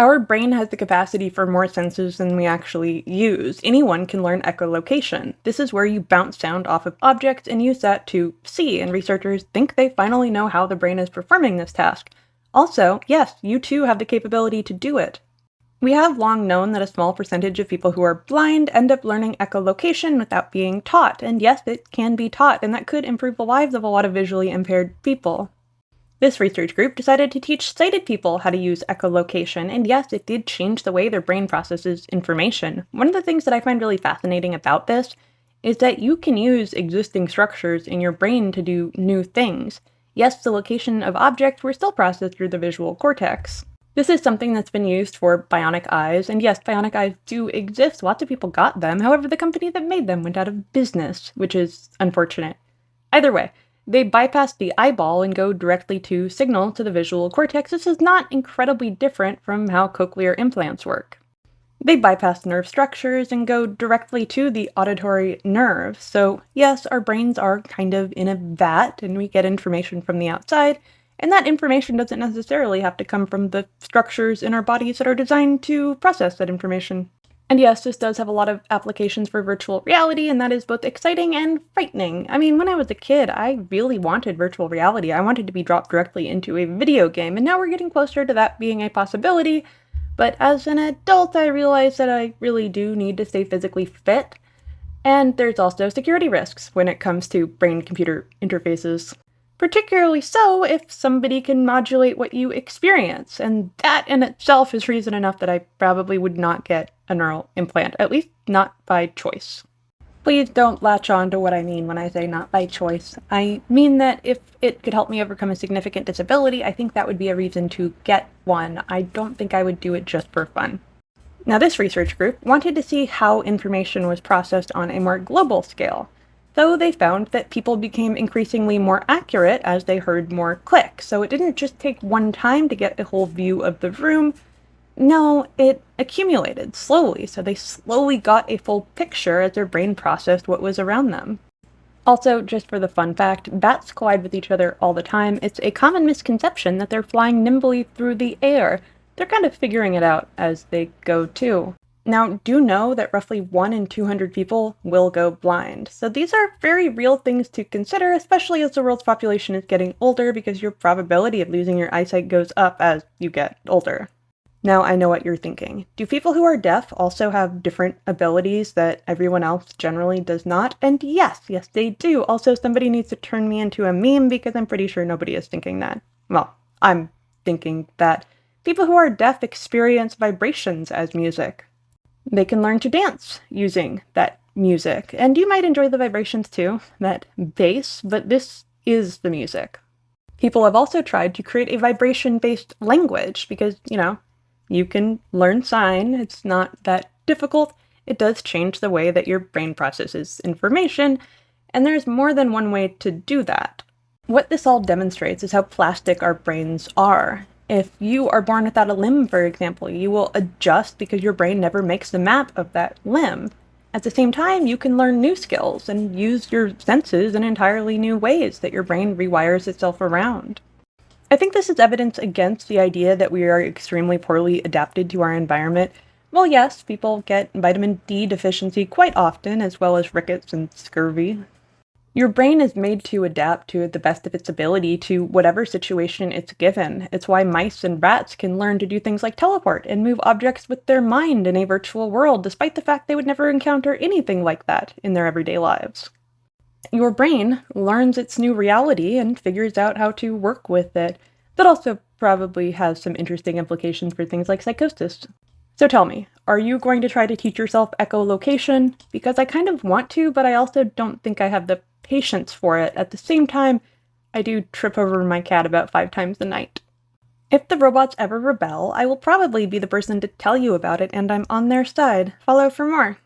Our brain has the capacity for more senses than we actually use. Anyone can learn echolocation. This is where you bounce sound off of objects and use that to see, and researchers think they finally know how the brain is performing this task. Also, yes, you too have the capability to do it. We have long known that a small percentage of people who are blind end up learning echolocation without being taught, and yes, it can be taught, and that could improve the lives of a lot of visually impaired people. This research group decided to teach sighted people how to use echolocation, and yes, it did change the way their brain processes information. One of the things that I find really fascinating about this is that you can use existing structures in your brain to do new things. Yes, the location of objects were still processed through the visual cortex. This is something that's been used for bionic eyes, and yes, bionic eyes do exist. Lots of people got them. However, the company that made them went out of business, which is unfortunate. Either way, they bypass the eyeball and go directly to signal to the visual cortex. This is not incredibly different from how cochlear implants work. They bypass nerve structures and go directly to the auditory nerve. So yes, our brains are kind of in a vat and we get information from the outside, and that information doesn't necessarily have to come from the structures in our bodies that are designed to process that information. And yes, this does have a lot of applications for virtual reality, and that is both exciting and frightening. I mean, when I was a kid, I really wanted virtual reality. I wanted to be dropped directly into a video game, and now we're getting closer to that being a possibility. But as an adult, I realize that I really do need to stay physically fit. And there's also security risks when it comes to brain-computer interfaces. Particularly so if somebody can modulate what you experience, and that in itself is reason enough that I probably would not get a neural implant, at least not by choice. Please don't latch on to what I mean when I say not by choice. I mean that if it could help me overcome a significant disability, I think that would be a reason to get one. I don't think I would do it just for fun. Now, this research group wanted to see how information was processed on a more global scale. So they found that people became increasingly more accurate as they heard more clicks. So it didn't just take one time to get a whole view of the room. No, it accumulated slowly. So they slowly got a full picture as their brain processed what was around them. Also, just for the fun fact, bats collide with each other all the time. It's a common misconception that they're flying nimbly through the air. They're kind of figuring it out as they go too. Now, do know that roughly 1 in 200 people will go blind. So these are very real things to consider, especially as the world's population is getting older, because your probability of losing your eyesight goes up as you get older. Now, I know what you're thinking. Do people who are deaf also have different abilities that everyone else generally does not? And yes, they do. Also, somebody needs to turn me into a meme because I'm pretty sure nobody is thinking that. Well, I'm thinking that people who are deaf experience vibrations as music. They can learn to dance using that music, and you might enjoy the vibrations too, that bass, but this is the music. People have also tried to create a vibration-based language because, you can learn sign. It's not that difficult. It does change the way that your brain processes information, and there's more than one way to do that. What this all demonstrates is how plastic our brains are. If you are born without a limb, for example, you will adjust because your brain never makes the map of that limb. At the same time, you can learn new skills and use your senses in entirely new ways that your brain rewires itself around. I think this is evidence against the idea that we are extremely poorly adapted to our environment. Well, yes, people get vitamin D deficiency quite often, as well as rickets and scurvy. Your brain is made to adapt to the best of its ability to whatever situation it's given. It's why mice and rats can learn to do things like teleport and move objects with their mind in a virtual world, despite the fact they would never encounter anything like that in their everyday lives. Your brain learns its new reality and figures out how to work with it. That also probably has some interesting implications for things like psychosis. So tell me, are you going to try to teach yourself echolocation? Because I kind of want to, but I also don't think I have the patience for it. At the same time, I do trip over my cat about 5 times a night. If the robots ever rebel, I will probably be the person to tell you about it, and I'm on their side. Follow for more.